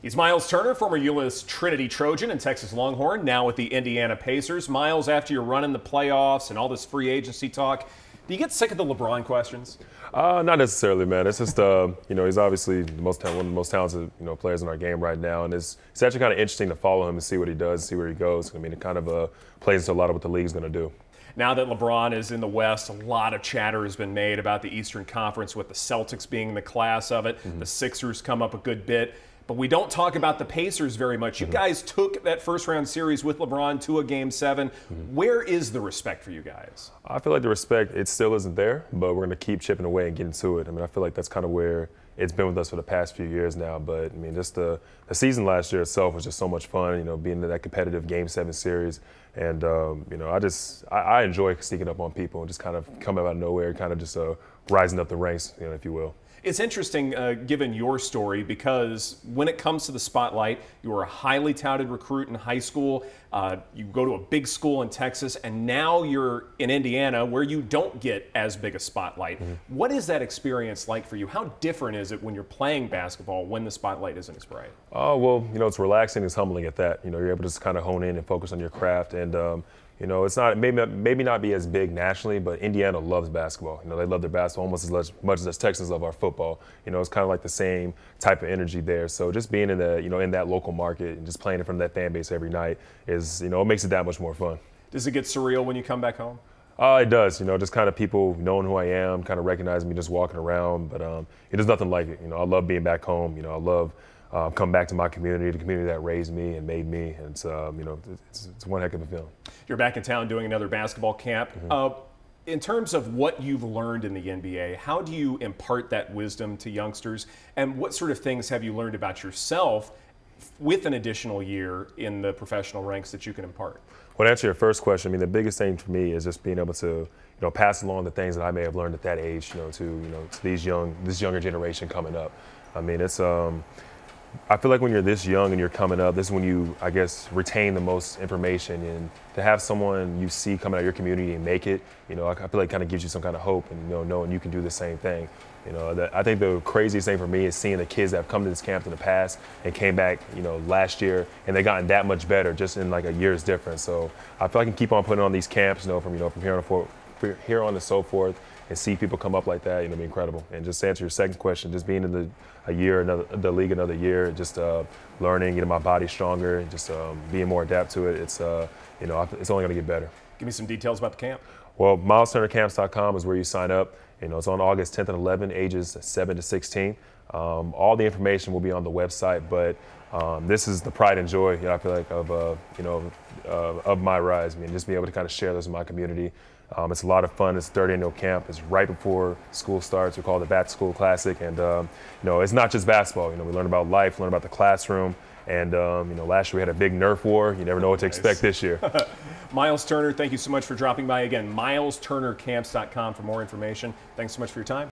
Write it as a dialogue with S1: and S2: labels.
S1: He's Myles Turner, former Euless Trinity Trojan and Texas Longhorn, now with the Indiana Pacers. Myles, after you're running the playoffs and all this free agency talk, do you get sick of the LeBron questions?
S2: Not necessarily, man. It's just, he's obviously one of the most talented, players in our game right now, and it's actually kind of interesting to follow him and see what he does, see where he goes. I mean, it kind of plays into a lot of what the league's going to do.
S1: Now that LeBron is in the West, a lot of chatter has been made about the Eastern Conference, with the Celtics being the class of it. The Sixers come up a good bit. But we don't talk about the Pacers very much. You guys took that first-round series with LeBron to a Game 7. Where is the respect for you guys?
S2: I feel like the respect, it still isn't there, but we're going to keep chipping away and getting to it. I mean, I feel like that's kind of where it's been with us for the past few years now. But, I mean, just the season last year itself was just so much fun, being in that competitive Game 7 series. And, I enjoy sneaking up on people and just kind of coming out of nowhere, kind of just rising up the ranks, if you will.
S1: It's interesting, given your story, because when it comes to the spotlight, you were a highly touted recruit in high school. You go to a big school in Texas, and now you're in Indiana, where you don't get as big a spotlight. What is that experience like for you? How different is it when you're playing basketball when the spotlight isn't as bright?
S2: Oh, well, it's relaxing. It's humbling at that. You're able to just kind of hone in and focus on your craft. And, it's not maybe not be as big nationally, but Indiana loves basketball. They love their basketball almost as much as Texans love our football. It's kind of like the same type of energy there. So just being in the in that local market and just playing in front of that fan base every night is it makes it that much more fun.
S1: Does it get surreal when you come back home?
S2: It does. Just kind of people knowing who I am, kind of recognizing me just walking around. But there's nothing like it. I love being back home. I love come back to my community, the community that raised me and made me, and it's one heck of a feeling.
S1: You're back in town doing another basketball camp. In terms of what you've learned in the NBA, how do you impart that wisdom to youngsters, and what sort of things have you learned about yourself with an additional year in the professional ranks that you can impart?
S2: Well, to answer your first question, I mean, the biggest thing for me is just being able to pass along the things that I may have learned at that age, to this younger generation coming up. I mean, it's I feel like when you're this young and you're coming up, this is when you, I guess, retain the most information. And to have someone you see coming out of your community and make it, I feel like kind of gives you some kind of hope, and knowing you can do the same thing. I think the craziest thing for me is seeing the kids that have come to this camp in the past and came back, last year, and they gotten that much better just in like a year's difference. So I feel like I can keep on putting on these camps, from here on and so forth, and see people come up like that, be incredible. And just to answer your second question, just being in the league another year, just learning, getting my body stronger, just being more adapt to it. It's it's only going to get better.
S1: Give me some details about the camp.
S2: Well, MylesTurnerCamps.com is where you sign up. It's on August 10th and 11th, ages 7 to 16. All the information will be on the website, but this is the pride and joy, I feel like, of my rise. I mean, just being able to kind of share this with my community. It's a lot of fun. It's 30 annual camp. It's right before school starts. We call it the Back to School Classic. And, it's not just basketball. We learn about life, learn about the classroom. And, last year we had a big Nerf war. You never know what to expect this year.
S1: Myles Turner, thank you so much for dropping by again. MylesTurnerCamps.com for more information. Thanks so much for your time.